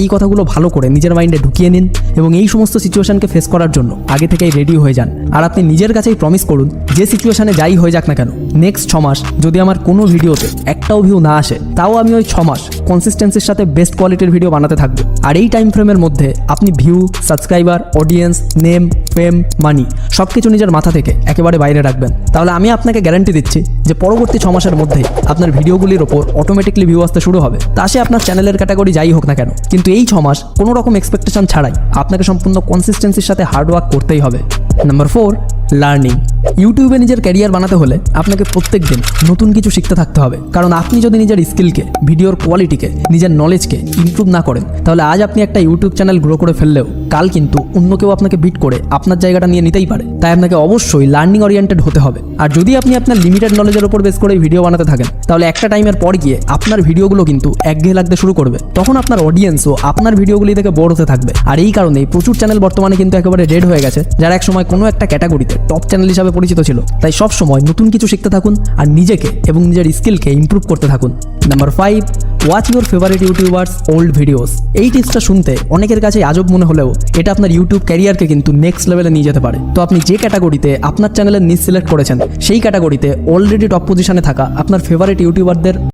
এই কথাগুলো ভালো করে নিজের মাইন্ডে ঢুকিয়ে নিন এবং এই সমস্ত সিচুয়েশনকে ফেস করার জন্য আগে থেকেই রেডি হয়ে যান। আর আপনি নিজের কাছেই প্রমিস করুন যে সিচুয়েশনে যাই হয়ে যাক না কেন, নেক্সট 6 মাস যদি আমার কোনো ভিডিওতে একটাও ভিউ না আসে, তাও আমি ওই 6 মাস কনসিস্টেন্সির সাথে বেস্ট কোয়ালিটির ভিডিও বানাতে থাকবো। আর এই টাইম ফ্রেমের মধ্যে আপনি ভিউ, সাবস্ক্রাইবার, অডিয়েন্স, নেম, ফেম, মানি সব কিছু নিজের মাথা থেকে একেবারে বাইরে রাখবেন। তাহলে আমি আপনাকে গ্যারান্টি দিচ্ছি যে পরবর্তী 6 মাসের মধ্যেই আপনার ভিডিওগুলির ওপর অটোমেটিকলি ভিউ আসতে শুরু হবে। তা সে আপনার চ্যানেলের ক্যাটাগরি যাই হোক না কেন, কিন্তু এই 6 মাস কোনো রকম এক্সপেকটেশন ছাড়াই আপনাকে সম্পূর্ণ কনসিস্টেন্সির সাথে হার্ডওয়ার্ক করতেই হবে। Number 4, learning. ইউটিউবে নিজের ক্যারিয়ার বানাতে হলে আপনাকে প্রত্যেক দিন নতুন কিছু শিখতে থাকতে হবে। কারণ আপনি যদি নিজের স্কিলকে, ভিডিওর কোয়ালিটিকে, নিজের নলেজকে ইমপ্রুভ না করেন, তাহলে আজ আপনি একটা ইউটিউব চ্যানেল গ্রো করে ফেললেও কাল কিন্তু অন্য কেউ আপনাকে বিট করে আপনার জায়গাটা নিয়ে নিতেই পারে। তাই আপনাকে অবশ্যই লার্নিং ওরিয়েন্টেড হতে হবে। আর যদি আপনি আপনার লিমিটেড নলেজের উপর বেস করে ভিডিও বানাতে থাকেন, তাহলে একটা টাইমের পর গিয়ে আপনার ভিডিওগুলো কিন্তু একঘেয়ে লাগতে শুরু করবে। তখন আপনার অডিয়েন্সও আপনার ভিডিওগুলি থেকে বোর হতে থাকবে। আর এই কারণেই প্রচুর চ্যানেল বর্তমানে কিন্তু একেবারে ডেড হয়ে গেছে, যারা একসময় কোনো একটা ক্যাটাগরিতে টপ চ্যানেল হিসাবে পরিচিত ছিল। তাই সব সময় নতুন কিছু শিখতে থাকুন আর নিজেকে এবং নিজের স্কিলকে ইমপ্রুভ করতে থাকুন। Number 5, watch your favourite YouTubers old videos. এই টিপসটা শুনতে অনেকের কাছে আজব মনে হলেও এটা আপনার ইউটিউব ক্যারিয়ারকে কিন্তু নেক্সট লেভেলে নিয়ে যেতে পারে। তো আপনি যে ক্যাটাগরিতে আপনার চ্যানেলের নিচ সিলেক্ট করেছেন, সেই ক্যাটাগরিতে অলরেডি টপ পজিশনে থাকা আপনার ফেভারিট ইউটিউবারদের